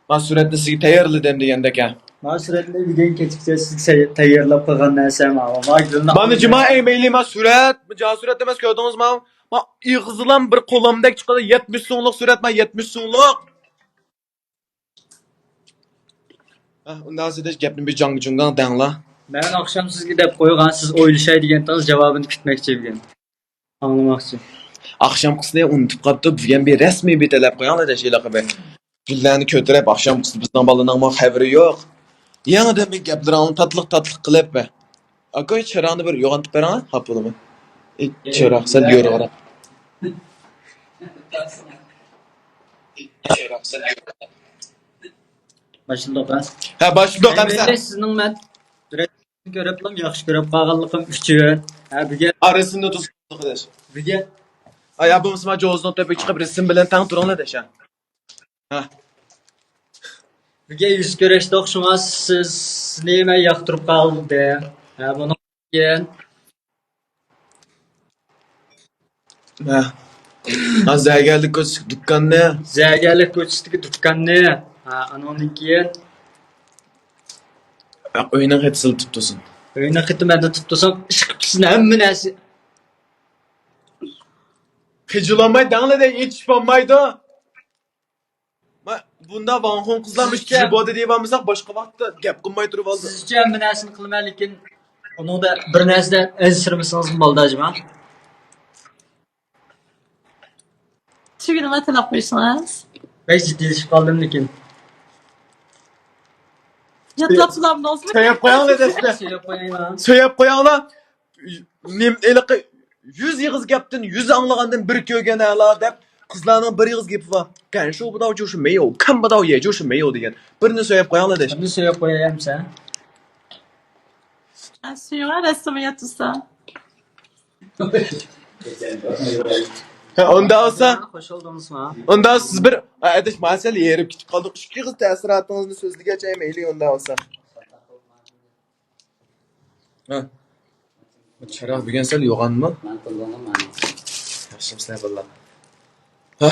Ben suratni sizga tayyorladim degandek. Mana suratni bugun kechgacha sizga tayyorlab qo'ygan narsam bor. Bana cima emeğli ma surat, surat emas gördünüz mü? Ma ig'zilan bir qo'limdek chiqadi 70 so'mlik surat, ma 70 so'mlik. Undan sonra gapni bir jangi jungan dangla. Ben akşam sizga deb qo'ygan, siz o'ylashay degandan javobini kutmoqchi edim. Anglamoqchi. Akşam kısını unutup kaptı. Bugün bir resmi bir talep koyan da şeyler gibi. Güllerini kötürep akşam kısını bizden balından haberi yok. Yana da bir gaplarını tatlık kılıp be. Akay çırağını bir yoğantıp verana hapılı mı? Çıraq sen diyor ara. Başında ben. Ha başında kamsa. Ben sizning men ko'rib lam yaxshi ko'rib qolganligim uchun. Ha bugun Arasında tuz arkadaş. bugun Ay abimiz ma jozdan tepek çıkıp resim bilen tang turanlar da şa. Ha. bugun yuz ko'rishdi shunga siz nima yoqtirib qoldi. Ha buni keyin Ha. Azaya geldik koç dükkanına. zagarlik ko'chishdagi do'konni. Ha anondan keyin Oyunun hetsel tuttusun. uyni xitmanda tutsam ish qilishni hamma narsa Hıcılanmay dağla da hiç banmaydı. Bunda vanhon kızlarmış kişi bu adı diye banmışsak başka vakti gap kılmay durup aldı. sizcha hamma narsani qilman lekin unida bir narsadan ensirmasangiz bo'ldi ajma. Şu gün ne yapmışsınız? Ben jiddiyleşib qoldim lekin Yatlap sulam da olsun. Söyleyip koyan ne desene. söylab qo'yayman. Söyleyip koyan la. Eliki 100 yığız gaptın 100 anlağandın bir köygen ala dep. Kızlarının bir yığız gibi var. Kan şu bu da就是没有看不到也就是没有 degan. Birini söyleyip koyan ne desene. Bunu söylab qo'yayamsan. Suyuna resmi yatırsa. Onda olsa Hoş oldunuzmu? onda siz bir ateş masal yerip küçük kaldık. Şu kız təsiratınızı sözlü geçeyim eyli onda olsa. Ha. Çaraq bugün sel yoğan mı? Ben qilganim Yaxshi sizlar billah. Ha,